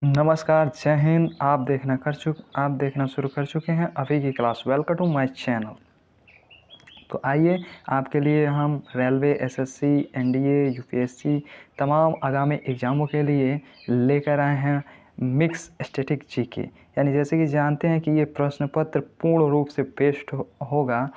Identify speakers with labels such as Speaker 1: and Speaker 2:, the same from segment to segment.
Speaker 1: नमस्कार, जय हिंद। आप देखना शुरू कर चुके हैं अभी की class. Welcome to my channel. तो आइए आपके लिए हम रेलवे, एसएससी, एनडीए, यूपीएससी तमाम आगामी एग्ज़ामों के लिए लेकर आए हैं मिक्स स्टैटिक जीके। यानी जैसे कि जानते हैं कि ये प्रश्न पत्र पूर्ण रूप से बेस्ड होगा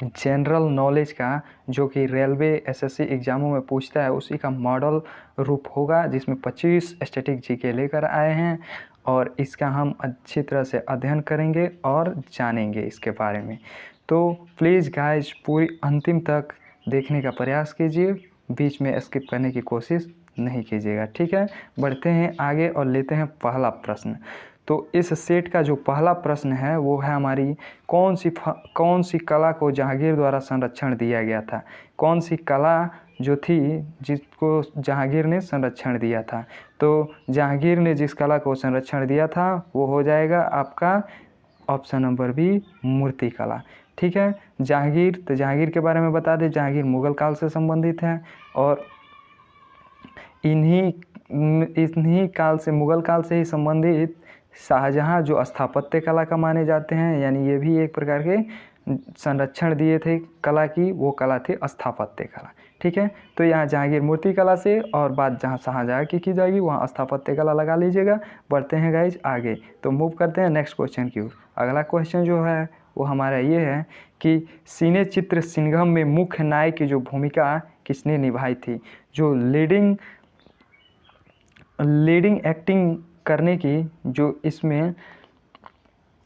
Speaker 1: जनरल नॉलेज का, जो कि रेलवे एसएससी एग्ज़ामों में पूछता है, उसी का मॉडल रूप होगा, जिसमें 25 स्टैटिक जीके लेकर आए हैं और इसका हम अच्छी तरह से अध्ययन करेंगे और जानेंगे इसके बारे में। तो प्लीज़ गाइज पूरी अंतिम तक देखने का प्रयास कीजिए, बीच में स्किप करने की कोशिश नहीं कीजिएगा, ठीक है। बढ़ते हैं आगे और लेते हैं पहला प्रश्न। तो इस सेट का जो पहला प्रश्न है वो है हमारी कौन सी कला को जहांगीर द्वारा संरक्षण दिया गया था। कौन सी कला जो थी जिसको जहांगीर ने संरक्षण दिया था। तो जहांगीर ने जिस कला को संरक्षण दिया था वो हो जाएगा आपका ऑप्शन नंबर बी, मूर्ति कला, ठीक है। जहांगीर के बारे में बता दें, जहांगीर मुगल काल से संबंधित है और इन्हीं काल से, मुगल काल से ही संबंधित शाहजहां जो स्थापत्य कला का माने जाते हैं, यानी ये भी एक प्रकार के संरक्षण दिए थे कला की, वो कला थी स्थापत्य कला, ठीक है। तो यहाँ जहांगीर मूर्ति कला से और बात जहाँ शाहजहां की जाएगी वहाँ स्थापत्य कला लगा लीजिएगा। बढ़ते हैं गाइज आगे, तो मूव करते हैं नेक्स्ट क्वेश्चन की ओर। अगला क्वेश्चन जो है वो हमारा ये है कि सिने चित्र सिंघम में मुख्य नायक की जो भूमिका किसने निभाई थी। जो लीडिंग एक्टिंग करने की जो इसमें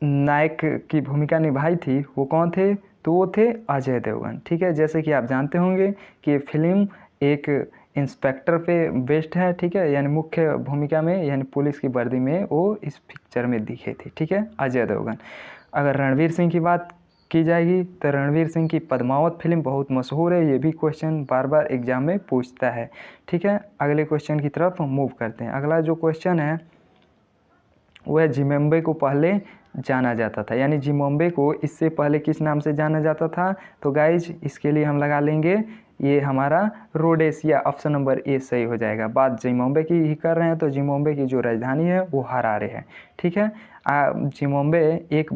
Speaker 1: नायक की भूमिका निभाई थी वो कौन थे, तो वो थे अजय देवगन, ठीक है। जैसे कि आप जानते होंगे कि फिल्म एक इंस्पेक्टर पे बेस्ड है, ठीक है, यानी मुख्य भूमिका में, यानी पुलिस की वर्दी में वो इस पिक्चर में दिखे थे, ठीक है, अजय देवगन। अगर रणवीर सिंह की बात की जाएगी तो रणवीर सिंह की पद्मावत फिल्म बहुत मशहूर है, ये भी क्वेश्चन बार बार एग्जाम में पूछता है, ठीक है। अगले क्वेश्चन की तरफ हम मूव करते हैं। अगला जो क्वेश्चन है वह जिम्बाब्वे को पहले जाना जाता था, यानी जिम्बाब्वे को इससे पहले किस नाम से जाना जाता था। तो गाइज इसके लिए हम लगा लेंगे ये हमारा रोडेशिया, ऑप्शन नंबर ए सही हो जाएगा। बात जिम्बाब्वे की ही कर रहे हैं तो जिम्बाब्वे की जो राजधानी है वो हरारे है, ठीक है। जिम्बाब्वे एक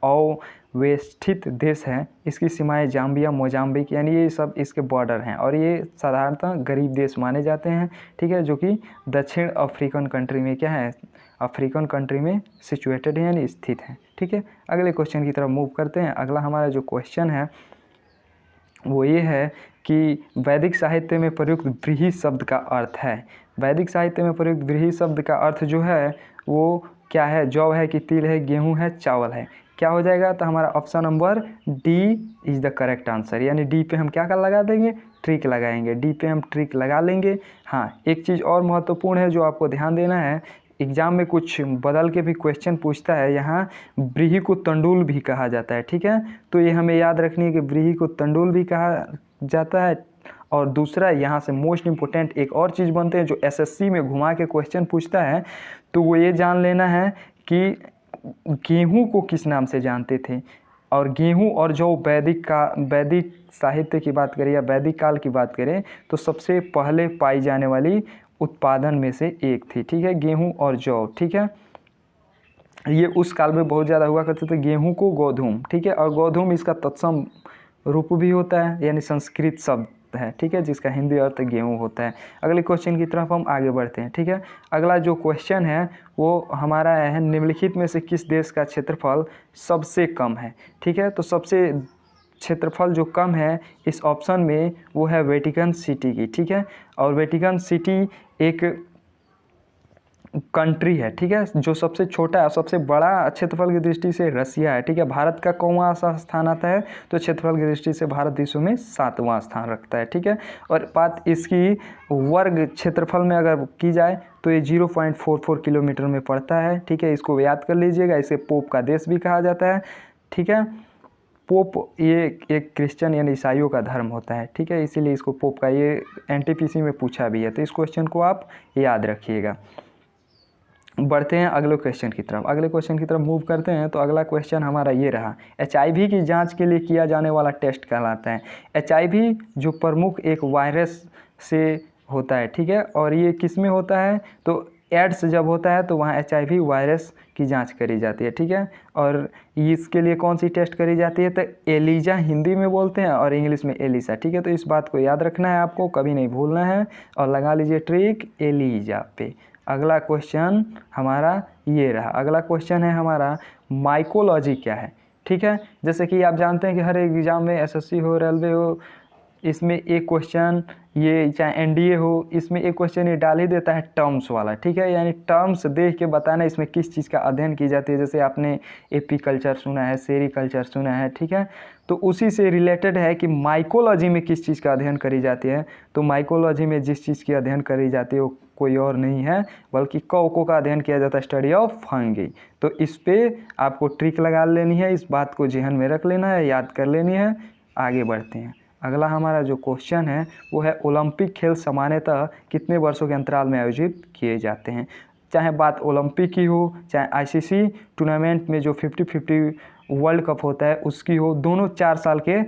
Speaker 1: अव्यवस्थित देश है, इसकी सीमाएं जाम्बिया, मोजाम्बिक, यानी ये सब इसके बॉर्डर हैं और ये साधारणतः गरीब देश माने जाते हैं, ठीक है, जो कि दक्षिण अफ्रीकन कंट्री में क्या है, अफ्रीकन कंट्री में सिचुएटेड है, यानी स्थित है, ठीक है। अगले क्वेश्चन की तरफ मूव करते हैं। अगला हमारा जो क्वेश्चन है वो ये है कि वैदिक साहित्य में प्रयुक्त व्रीहि शब्द का अर्थ है। वैदिक साहित्य में प्रयुक्त व्रीहि शब्द का अर्थ जो है वो क्या है, जौ है कि तिल है, गेहूं है, चावल है, क्या हो जाएगा। तो हमारा option number D is the correct answer, यानी डी पे हम क्या लगा देंगे, ट्रिक लगाएंगे, डी पे हम ट्रिक लगा लेंगे। हाँ, एक चीज़ और महत्वपूर्ण है जो आपको ध्यान देना है, एग्जाम में कुछ बदल के भी क्वेश्चन पूछता है। यहाँ व्रीहि को तंडुल भी कहा जाता है, ठीक है, तो ये हमें याद रखनी है कि व्रीहि को तंडुल भी कहा जाता है। और दूसरा यहाँ से मोस्ट इम्पोर्टेंट एक और चीज़ बनते हैं जो एसएससी में घुमा के क्वेश्चन पूछता है, तो वो ये जान लेना है कि गेहूं को किस नाम से जानते थे। और गेहूं और जो वैदिक साहित्य की बात करें या वैदिक काल की बात करें तो सबसे पहले पाई जाने वाली उत्पादन में से एक थी, ठीक है, गेहूं और जौ, ठीक है। ये उस काल में बहुत ज़्यादा हुआ करते थे, गेहूं को गोधूम, ठीक है, और गोधूम इसका तत्सम रूप भी होता है, यानी संस्कृत शब्द है, ठीक है, जिसका हिंदी अर्थ गेहूं होता है। अगले क्वेश्चन की तरफ हम आगे बढ़ते हैं, ठीक है। अगला जो क्वेश्चन है वो हमारा है निम्नलिखित में से किस देश का क्षेत्रफल सबसे कम है, ठीक है। तो सबसे क्षेत्रफल जो कम है इस ऑप्शन में वो है वेटिकन सिटी की, ठीक है, और वेटिकन सिटी एक कंट्री है, ठीक है। जो सबसे छोटा सबसे बड़ा क्षेत्रफल की दृष्टि से रसिया है, ठीक है। भारत का कौन सा स्थान आता है, तो क्षेत्रफल की दृष्टि से भारत विश्व में 7वां स्थान रखता है, ठीक है। और बात इसकी वर्ग क्षेत्रफल में अगर की जाए तो ये 0.44 किलोमीटर में पड़ता है, ठीक है, इसको याद कर लीजिएगा। इसे पोप का देश भी कहा जाता है, ठीक है। पोप ये एक क्रिश्चियन यानी ईसाइयों का धर्म होता है, ठीक है, इसीलिए इसको पोप का, ये एनटीपीसी में पूछा भी है, तो इस क्वेश्चन को आप याद रखिएगा। बढ़ते हैं अगले क्वेश्चन की तरफ। अगले क्वेश्चन की तरफ मूव करते हैं। तो अगला क्वेश्चन हमारा ये रहा, एचआईवी की जांच के लिए किया जाने वाला टेस्ट कहलाता है। एचआईवी जो प्रमुख एक वायरस से होता है, ठीक है। और ये किस में होता है, तो एड्स जब होता है तो वहाँ HIV वायरस की जांच करी जाती है, ठीक है। और इसके लिए कौन सी टेस्ट करी जाती है, तो एलिजा हिंदी में बोलते हैं और इंग्लिश में एलिसा, ठीक है। तो इस बात को याद रखना है आपको, कभी नहीं भूलना है, और लगा लीजिए ट्रिक एलिजा पे। अगला क्वेश्चन हमारा ये रहा। अगला क्वेश्चन है हमारा माइकोलॉजी क्या है, ठीक है। जैसे कि आप जानते हैं कि हर एक एग्जाम में SSC हो, रेलवे हो, इसमें एक क्वेश्चन, ये चाहे NDA हो, इसमें एक क्वेश्चन ये डाल ही देता है टर्म्स वाला, ठीक है। यानी टर्म्स देख के बताना इसमें किस चीज़ का अध्ययन की जाती है। जैसे आपने एपीकल्चर सुना है, सेरीकल्चर सुना है, ठीक है। तो उसी से रिलेटेड है कि माइकोलॉजी में किस चीज़ का अध्ययन करी जाती है। तो माइकोलॉजी में जिस चीज़ की अध्ययन करी जाती है वो कोई और नहीं है बल्कि कवकों का अध्ययन किया जाता है, स्टडी ऑफ फंगी। तो इस पे आपको ट्रिक लगा लेनी है, इस बात को जहन में रख लेना है, याद कर लेनी है। आगे बढ़ते हैं। अगला हमारा जो क्वेश्चन है वो है ओलंपिक खेल सामान्यतः कितने वर्षों के अंतराल में आयोजित किए जाते हैं। चाहे बात ओलंपिक की हो, चाहे ICC टूर्नामेंट में जो 50-50 वर्ल्ड कप होता है उसकी हो, दोनों 4 साल के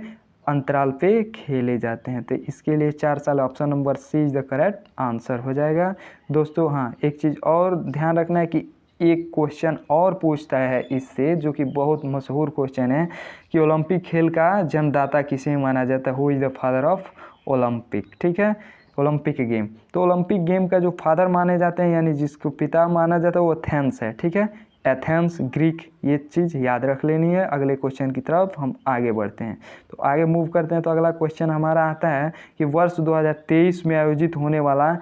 Speaker 1: अंतराल पे खेले जाते हैं। तो इसके लिए 4 साल, option number C is the correct answer हो जाएगा। दोस्तों हाँ, एक चीज़ और ध्यान रखना है कि एक क्वेश्चन और पूछता है इससे, जो कि बहुत मशहूर क्वेश्चन है कि ओलंपिक खेल का जन्मदाता किसे माना जाता है, who is the father of Olympic, ठीक है। ओलंपिक गेम, तो ओलंपिक गेम का जो फादर माने जाते हैं यानी जिसको पिता माना जाता है वो एथेंस है, ठीक है। एथेंस ग्रीक, ये चीज़ याद रख लेनी है। अगले क्वेश्चन की तरफ हम आगे बढ़ते हैं। तो आगे मूव करते हैं। तो अगला क्वेश्चन हमारा आता है कि वर्ष 2023 में आयोजित होने वाला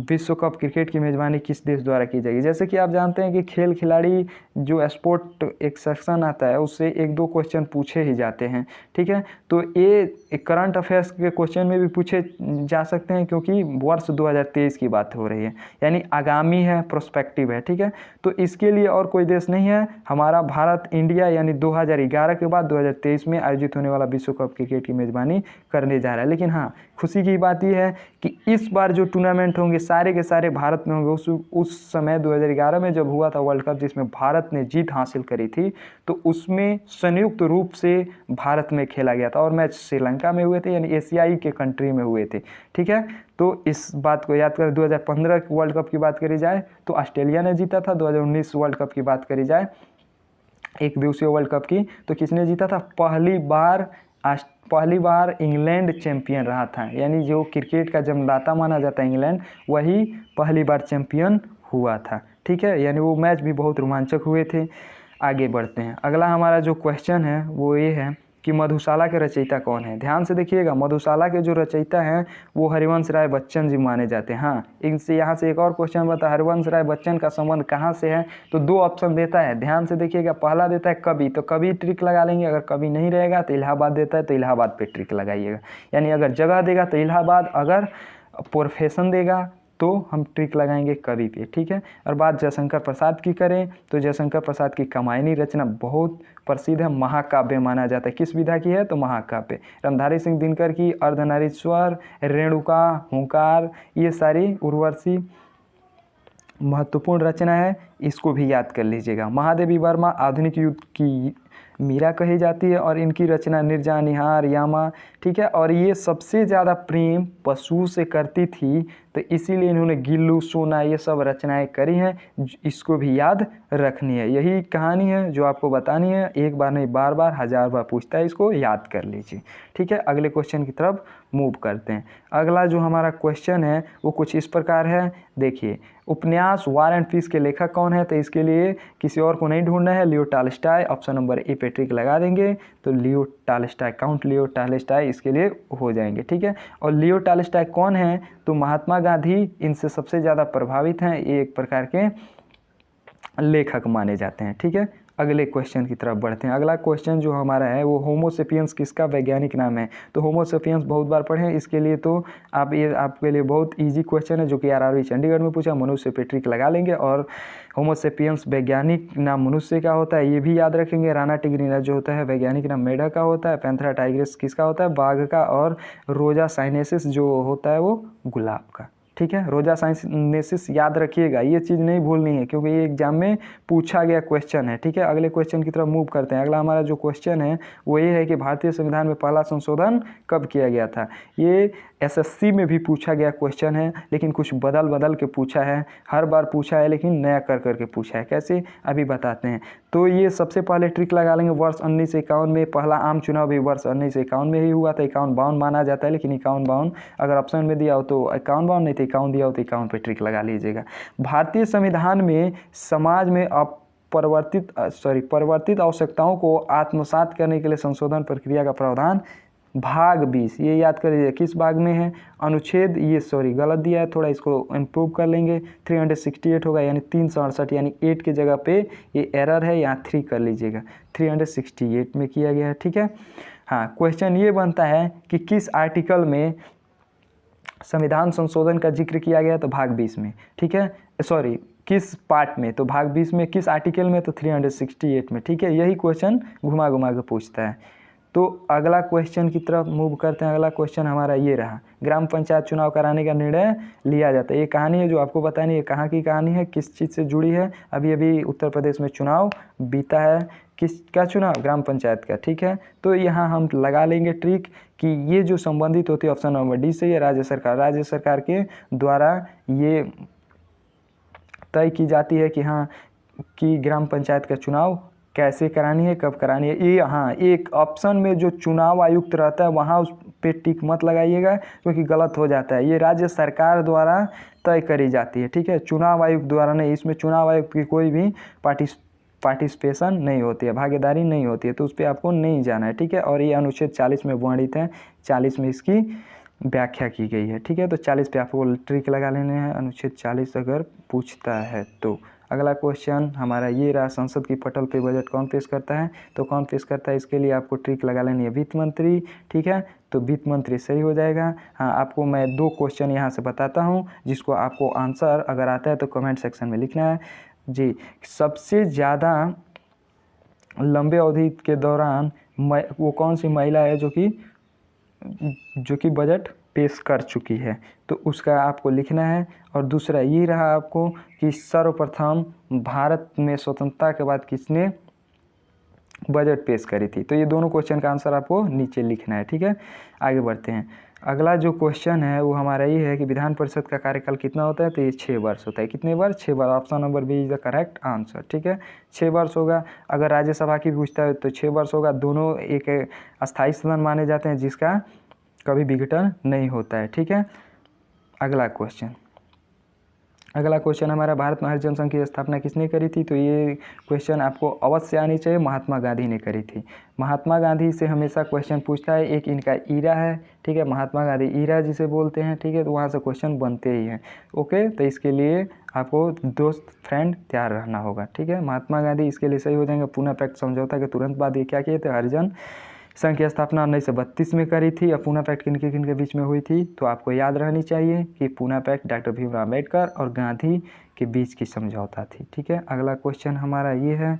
Speaker 1: विश्व कप क्रिकेट की मेज़बानी किस देश द्वारा की जाएगी। जैसे कि आप जानते हैं कि खेल खिलाड़ी जो स्पोर्ट एक सेक्शन आता है उससे 1-2 क्वेश्चन पूछे ही जाते हैं, ठीक है। तो ये करंट अफेयर्स के क्वेश्चन में भी पूछे जा सकते हैं क्योंकि वर्ष 2023 की बात हो रही है, यानी आगामी है, प्रोस्पेक्टिव है, ठीक है। तो इसके लिए और कोई देश नहीं है, हमारा भारत, इंडिया, यानी 2011 के बाद 2023 में आयोजित होने वाला विश्व कप क्रिकेट की मेज़बानी करने जा रहा है। लेकिन हाँ, खुशी की बात यह है कि इस बार जो टूर्नामेंट होंगे सारे के सारे भारत में होंगे। उस समय 2011 में जब हुआ था वर्ल्ड कप जिसमें भारत ने जीत हासिल करी थी, तो उसमें संयुक्त रूप से भारत में खेला गया था और मैच श्रीलंका में हुए थे, यानी एशियाई के कंट्री में हुए थे, ठीक है। तो इस बात को याद कर, 2015 वर्ल्ड कप की बात करी जाए तो ऑस्ट्रेलिया ने जीता था। 2019 वर्ल्ड कप की बात करी जाए, एक दिवसीय वर्ल्ड कप की, तो किसने जीता था, पहली बार इंग्लैंड चैंपियन रहा था। यानी जो क्रिकेट का जन्मदाता माना जाता है इंग्लैंड, वही पहली बार चैंपियन हुआ था, ठीक है। यानी वो मैच भी बहुत रोमांचक हुए थे। आगे बढ़ते हैं। अगला हमारा जो क्वेश्चन है वो ये है कि मधुशाला के रचयिता कौन है। ध्यान से देखिएगा, मधुशाला के जो रचयिता हैं वो हरिवंश राय बच्चन जी माने जाते हैं। हाँ, इनसे यहाँ से एक और क्वेश्चन बता, हरिवंश राय बच्चन का संबंध कहाँ से है, तो 2 ऑप्शन देता है। ध्यान से देखिएगा, पहला देता है कवि, तो कवि ट्रिक लगा लेंगे। अगर कवि नहीं रहेगा तो इलाहाबाद देता है, तो इलाहाबाद पे ट्रिक लगाइएगा। यानी अगर जगह देगा तो इलाहाबाद, अगर प्रोफेशन देगा तो हम ट्रिक लगाएंगे कवि पे, ठीक है। और बात जयशंकर प्रसाद की करें तो जयशंकर प्रसाद की कामायनी रचना बहुत प्रसिद्ध है, महाकाव्य माना जाता है। किस विधा की है, तो महाकाव्य। रामधारी सिंह दिनकर की अर्धनारीश्वर, रेणुका, हुंकार, ये सारी उर्वशी महत्वपूर्ण रचना है, इसको भी याद कर लीजिएगा। महादेवी वर्मा आधुनिक युग की मीरा कही जाती है और इनकी रचना निर्जा, निहार, यामा, ठीक है। और ये सबसे ज़्यादा प्रेम पशु से करती थी, तो इसीलिए इन्होंने गिल्लू, सोना, ये सब रचनाएं करी हैं। इसको भी याद रखनी है। यही कहानी है जो आपको बतानी है, एक बार नहीं बार बार 1000 बार पूछता है, इसको याद कर लीजिए, ठीक है। अगले क्वेश्चन की तरफ मूव करते हैं। अगला जो हमारा क्वेश्चन है वो कुछ इस प्रकार है। देखिए, उपन्यास वार एंड पीस के लेखक कौन है, तो इसके लिए किसी और को नहीं ढूंढना है, Leo Tolstoy. Option number A पे ट्रिक लगा देंगे तो Leo Tolstoy, count Leo Tolstoy इसके लिए हो जाएंगे, ठीक है। और लियो टॉल्स्टॉय कौन है, तो महात्मा गांधी इनसे सबसे ज़्यादा प्रभावित हैं, ये एक प्रकार के लेखक माने जाते हैं, ठीक है। अगले क्वेश्चन की तरफ बढ़ते हैं। अगला क्वेश्चन जो हमारा है वो होमो सेपियंस किसका वैज्ञानिक नाम है, तो होमो सेपियंस बहुत बार पढ़े हैं, इसके लिए तो ये आपके लिए बहुत इजी क्वेश्चन है जो कि RRB चंडीगढ़ में पूछा, मनुष्य पे ट्रिक लगा लेंगे। और होमो सेपियंस वैज्ञानिक नाम मनुष्य का होता है, ये भी याद रखेंगे। राना टिग्रिना जो होता है वैज्ञानिक नाम मेढक का होता है। पैंथेरा टाइग्रिस किसका होता है, बाघ का। और रोजा साइनेसिस जो होता है वो गुलाब का। ठीक है। रोजा साइनेसिस याद रखिएगा, ये चीज़ नहीं भूलनी है क्योंकि ये एग्जाम में पूछा गया क्वेश्चन है, ठीक है। अगले क्वेश्चन की तरफ मूव करते हैं। अगला हमारा जो क्वेश्चन है वो ये है कि भारतीय संविधान में पहला संशोधन कब किया गया था। ये एसएससी में भी पूछा गया क्वेश्चन है, लेकिन कुछ बदल बदल के पूछा है, हर बार पूछा है लेकिन नया कर करके पूछा है। कैसे, अभी बताते हैं। तो ये सबसे पहले ट्रिक लगा लेंगे, वर्ष 1951 में पहला आम चुनाव भी वर्ष 1951 में ही हुआ था। 51-52 माना जाता है, लेकिन 51-52 अगर ऑप्शन में दिया हो तो 51-52 नहीं तो 51 दिया हो तो 51 पे ट्रिक लगा लीजिएगा। भारतीय संविधान में समाज में परिवर्तित आवश्यकताओं को आत्मसात करने के लिए संशोधन प्रक्रिया का प्रावधान भाग 20, ये याद कर लीजिए किस भाग में है, अनुच्छेद, ये गलत दिया है, थोड़ा इसको इम्प्रूव कर लेंगे, 368 होगा, यानी 368, यानी 8 की जगह पे ये एरर है, यहाँ 3 कर लीजिएगा, 368 में किया गया है, ठीक है। हाँ, क्वेश्चन ये बनता है कि किस आर्टिकल में संविधान संशोधन का जिक्र किया गया, तो भाग 20 में, ठीक है। किस पार्ट में, तो भाग 20 में, किस आर्टिकल में, तो 368 में, ठीक है। यही क्वेश्चन घुमा घुमा के पूछता है। तो अगला क्वेश्चन की तरफ मूव करते हैं। अगला क्वेश्चन हमारा ये रहा, ग्राम पंचायत चुनाव कराने का निर्णय लिया जाता है। ये कहानी है जो आपको बतानी है, कहाँ की कहानी है, किस चीज़ से जुड़ी है। अभी अभी उत्तर प्रदेश में चुनाव बीता है, किसका चुनाव, ग्राम पंचायत का, ठीक है। तो यहाँ हम लगा लेंगे ट्रिक कि ये जो संबंधित होती है ऑप्शन नंबर डी से, ये राज्य सरकार के द्वारा ये तय की जाती है कि हाँ कि ग्राम पंचायत का चुनाव कैसे करानी है, कब करानी है। ये हाँ, एक ऑप्शन में जो चुनाव आयुक्त रहता है वहाँ उस पे टिक मत लगाइएगा क्योंकि गलत हो जाता है। ये राज्य सरकार द्वारा तय करी जाती है, ठीक है, चुनाव आयुक्त द्वारा नहीं। इसमें चुनाव आयुक्त की कोई भी पार्टिसिपेशन नहीं होती है, भागीदारी नहीं होती है, तो उस पर आपको नहीं जाना है, ठीक है। और ये अनुच्छेद 40 में वर्णित है, 40 में इसकी व्याख्या की गई है, ठीक है। तो 40 पे आपको ट्रिक लगा लेने हैं, अनुच्छेद 40 अगर पूछता है तो। अगला क्वेश्चन हमारा ये रहा, संसद की पटल पे बजट कौन पेश करता है, तो कौन पेश करता है, इसके लिए आपको ट्रिक लगा लेनी है, वित्त मंत्री, ठीक है। तो वित्त मंत्री सही हो जाएगा। हाँ, आपको मैं 2 क्वेश्चन यहाँ से बताता हूँ जिसको आपको आंसर अगर आता है तो कमेंट सेक्शन में लिखना है जी। सबसे ज़्यादा लंबे अवधि के दौरान वो कौन सी महिला है जो कि बजट पेश कर चुकी है, तो उसका आपको लिखना है। और दूसरा ये रहा आपको कि सर्वप्रथम भारत में स्वतंत्रता के बाद किसने बजट पेश करी थी, तो ये दोनों क्वेश्चन का आंसर आपको नीचे लिखना है, ठीक है। आगे बढ़ते हैं। अगला जो क्वेश्चन है वो हमारा ये है कि विधान परिषद का कार्यकाल कितना होता है, तो ये 6 वर्ष होता है। कितने वर्ष, 6 वर्ष। Option number B is the correct answer, ठीक है, 6 वर्ष होगा। अगर राज्यसभा की पूछता है तो 6 वर्ष होगा। दोनों एक अस्थायी सदन माने जाते हैं जिसका कभी विघटन नहीं होता है, ठीक है। अगला क्वेश्चन हमारा, भारत में हरिजन संघ की स्थापना किसने करी थी, तो ये क्वेश्चन आपको अवश्य आनी चाहिए, महात्मा गांधी ने करी थी। महात्मा गांधी से हमेशा क्वेश्चन पूछता है। एक इनका ईरा है, ठीक है, महात्मा गांधी ईरा जिसे बोलते हैं, ठीक है, तो वहाँ से क्वेश्चन बनते ही हैं। ओके, तो इसके लिए आपको दोस्त फ्रेंड तैयार रहना होगा, ठीक है। महात्मा गांधी इसके लिए सही हो जाएंगे। पूना पैक्ट समझौता के तुरंत बाद ये क्या किए थे, हरिजन संघ की स्थापना 1932 में करी थी। और पूना पैक्ट किन के बीच में हुई थी, तो आपको याद रहनी चाहिए कि पूना पैक्ट डॉक्टर भीमराव अम्बेडकर और गांधी के बीच की समझौता थी, ठीक है। अगला क्वेश्चन हमारा ये है,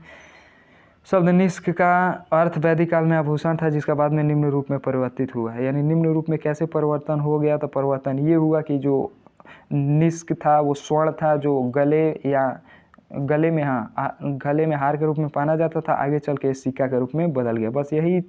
Speaker 1: शब्द निष्क का अर्थ वैदिक काल में आभूषण था जिसका बाद में निम्न रूप में परिवर्तित हुआ है। यानी निम्न रूप में कैसे परिवर्तन हो गया, तो परिवर्तन ये हुआ कि जो निष्क था वो स्वर्ण था, जो गले में हार के रूप में पहना जाता था, आगे चल के सिक्का के रूप में बदल गया। बस यही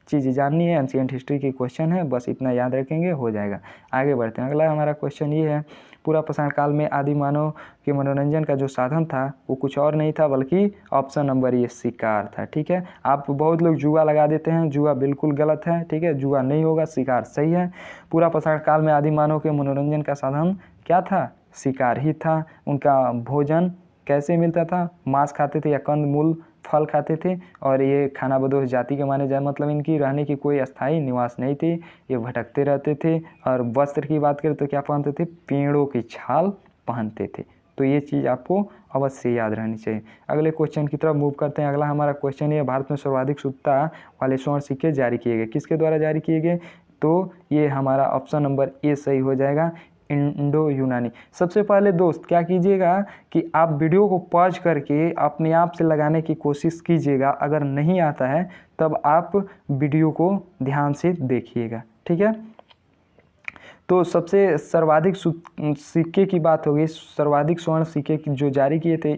Speaker 1: चीज़ जाननी है, एंशिएंट हिस्ट्री की क्वेश्चन है, बस इतना याद रखेंगे हो जाएगा। आगे बढ़ते हैं। अगला हमारा क्वेश्चन ये है, पूरा पाषाण काल में आदि मानव के मनोरंजन का जो साधन था वो कुछ और नहीं था बल्कि ऑप्शन नंबर ये शिकार था, ठीक है। आप बहुत लोग जुआ लगा देते हैं, जुआ बिल्कुल गलत है, ठीक है, जुआ नहीं होगा, शिकार सही है। पूरा पाषाण काल में आदि मानव के मनोरंजन का साधन क्या था, शिकार ही था। उनका भोजन कैसे मिलता था, मांस खाते थे या कंद मूल फल खाते थे। और ये खानाबदोश जाति के माने जाए, मतलब इनकी रहने की कोई अस्थायी निवास नहीं थी, ये भटकते रहते थे। और वस्त्र की बात करें तो क्या पहनते थे, पेड़ों की छाल पहनते थे। तो ये चीज़ आपको अवश्य याद रहनी चाहिए। अगले क्वेश्चन की तरफ मूव करते हैं। अगला हमारा क्वेश्चन ये, भारत में सर्वाधिक शुद्धता वाले स्वर्ण सिक्के जारी किए गए, किसके द्वारा जारी किए गए, तो ये हमारा ऑप्शन नंबर ए सही हो जाएगा, इंडो यूनानी। सबसे पहले दोस्त क्या कीजिएगा कि आप वीडियो को पॉज करके अपने आप से लगाने की कोशिश कीजिएगा। अगर नहीं आता है तब आप वीडियो को ध्यान से देखिएगा, ठीक है। तो सबसे सर्वाधिक सिक्के की बात होगी, सर्वाधिक स्वर्ण सिक्के जो जारी किए थे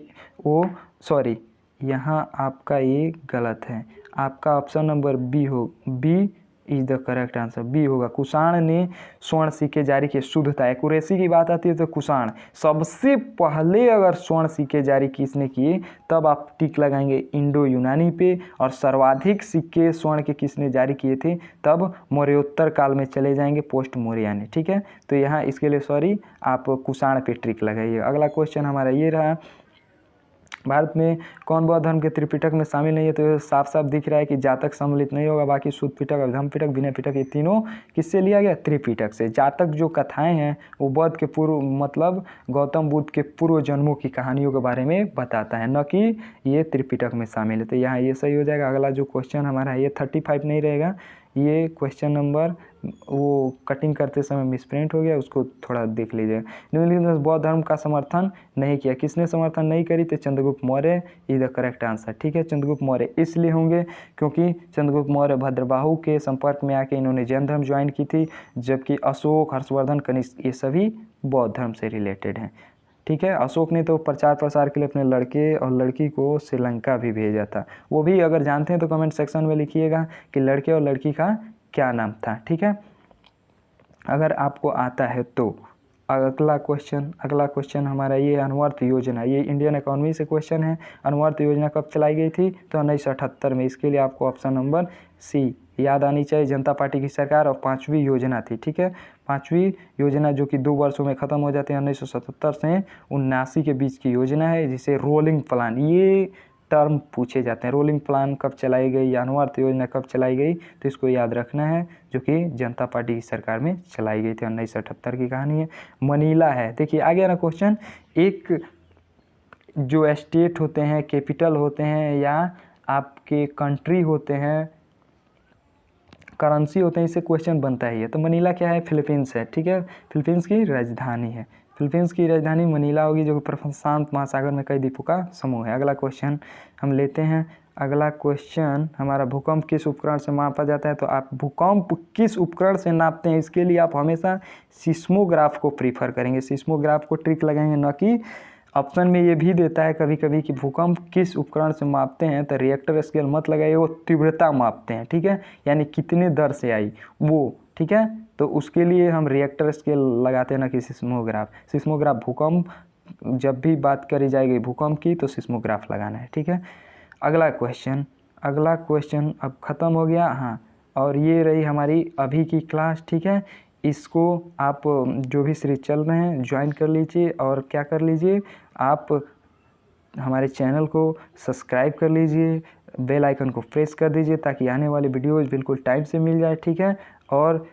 Speaker 1: वो, सॉरी यहाँ आपका ये गलत है, आपका option number B is the correct answer, B होगा। कुषाण ने स्वर्ण सिक्के जारी किए, शुद्धता एक्यूरेसी की बात आती है तो कुषाण सबसे पहले अगर स्वर्ण सिक्के जारी किसने किए तब आप टिक लगाएंगे इंडो यूनानी पे, और सर्वाधिक सिक्के स्वर्ण के किसने जारी किए थे तब मौर्योत्तर काल में चले जाएंगे, पोस्ट मौर्य ने, ठीक है। तो यहाँ इसके लिए सॉरी आप कुषाण पे ट्रिक लगाइए। अगला क्वेश्चन हमारा ये रहा, भारत में कौन बौद्ध धर्म के त्रिपिटक में शामिल नहीं है? तो साफ साफ दिख रहा है कि जातक सम्मिलित नहीं होगा, बाकी शुद्ध पिटक, अभिधम पिटक, विनय पिटक, ये तीनों किससे लिया गया? त्रिपिटक से। जातक जो कथाएं हैं वो बौद्ध के पूर्व, मतलब गौतम बुद्ध के पूर्व जन्मों की कहानियों के बारे में बताता है, न कि ये त्रिपिटक में शामिल है। तो यहाँ ये सही हो जाएगा। अगला जो क्वेश्चन हमारा है ये 35 नहीं रहेगा, ये क्वेश्चन नंबर वो कटिंग करते समय मिसप्रिंट हो गया, उसको थोड़ा देख लीजिए। निम्नलिखित बौद्ध धर्म का समर्थन नहीं किया, किसने समर्थन नहीं करी? तो Chandragupta Maurya is the correct answer, ठीक है। चंद्रगुप्त मौर्य इसलिए होंगे क्योंकि चंद्रगुप्त मौर्य भद्रबाहु के संपर्क में आके इन्होंने जैन धर्म ज्वाइन की थी, जबकि अशोक, हर्षवर्धन, कनिष्क ये सभी बौद्ध धर्म से रिलेटेड हैं, ठीक है। अशोक ने तो प्रचार प्रसार के लिए अपने लड़के और लड़की को श्रीलंका भी भेजा था, वो भी अगर जानते हैं तो कमेंट सेक्शन में लिखिएगा कि लड़के और लड़की का क्या नाम था, ठीक है, अगर आपको आता है तो। अगला क्वेश्चन हमारा ये अनवर्थ योजना, ये इंडियन इकोनॉमी से क्वेश्चन है। अनवर्थ योजना कब चलाई गई थी? तो 1978 में। इसके लिए आपको ऑप्शन नंबर सी याद आनी चाहिए, जनता पार्टी की सरकार, और 5वीं योजना थी, ठीक है। 5वीं योजना जो कि 2 वर्षों में ख़त्म हो जाती है, 1977 से 79 के बीच की योजना है, जिसे रोलिंग प्लान, ये टर्म पूछे जाते हैं। रोलिंग प्लान कब चलाई गई या अनवर्थ योजना कब चलाई गई, तो इसको याद रखना है, जो कि जनता पार्टी की सरकार में चलाई गई थी। 1978 की कहानी है। मनीला है, देखिए आ गया ना क्वेश्चन, एक जो स्टेट होते हैं, कैपिटल होते हैं, या आपके कंट्री होते हैं, करेंसी होते हैं, इससे क्वेश्चन बनता ही है। तो मनीला क्या है? फिलीपींस है, ठीक है, फिलीपींस की राजधानी है। फिलीपींस की राजधानी मनीला होगी, जो कि प्रशांत महासागर में कई द्वीपों का समूह है। अगला क्वेश्चन हम लेते हैं। अगला क्वेश्चन हमारा, भूकंप किस उपकरण से मापा जाता है? तो आप भूकंप किस उपकरण से नापते हैं, इसके लिए आप हमेशा सिस्मोग्राफ को प्रीफर करेंगे, सिस्मोग्राफ को ट्रिक लगाएंगे, न कि ऑप्शन में ये भी देता है कभी कभी कि भूकंप किस उपकरण से मापते हैं, तो रिएक्टर स्केल मत लगाइए, वो तीव्रता मापते हैं, ठीक है, यानी कितने दर से आई वो, ठीक है। तो उसके लिए हम रिएक्टर स्केल लगाते हैं, ना कि सिस्मोग्राफ। सिस्मोग्राफ भूकंप, जब भी बात करी जाएगी भूकंप की तो सिस्मोग्राफ लगाना है, ठीक है। अगला क्वेश्चन अब ख़त्म हो गया, हाँ, और ये रही हमारी अभी की क्लास, ठीक है। इसको आप जो भी सीरीज चल रहे हैं ज्वाइन कर लीजिए, और क्या कर लीजिए, आप हमारे चैनल को सब्सक्राइब कर लीजिए, बेल आइकन को प्रेस कर दीजिए, ताकि आने वाली वीडियोज़ बिल्कुल टाइम से मिल जाए, ठीक है। और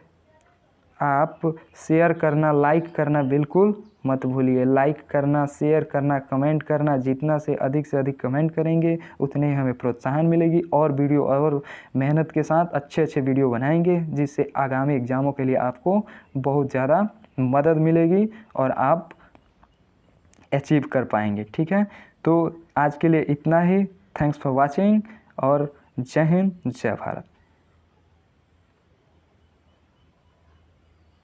Speaker 1: आप शेयर करना, लाइक करना बिल्कुल मत भूलिए, लाइक करना, शेयर करना, कमेंट करना, जितना से अधिक कमेंट करेंगे उतने ही हमें प्रोत्साहन मिलेगी, और वीडियो और मेहनत के साथ अच्छे वीडियो बनाएंगे, जिससे आगामी एग्ज़ामों के लिए आपको बहुत ज़्यादा मदद मिलेगी और आप अचीव कर पाएंगे, ठीक है। तो आज के लिए इतना ही, थैंक्स फॉर वॉचिंग, और जय हिंद, जय भारत।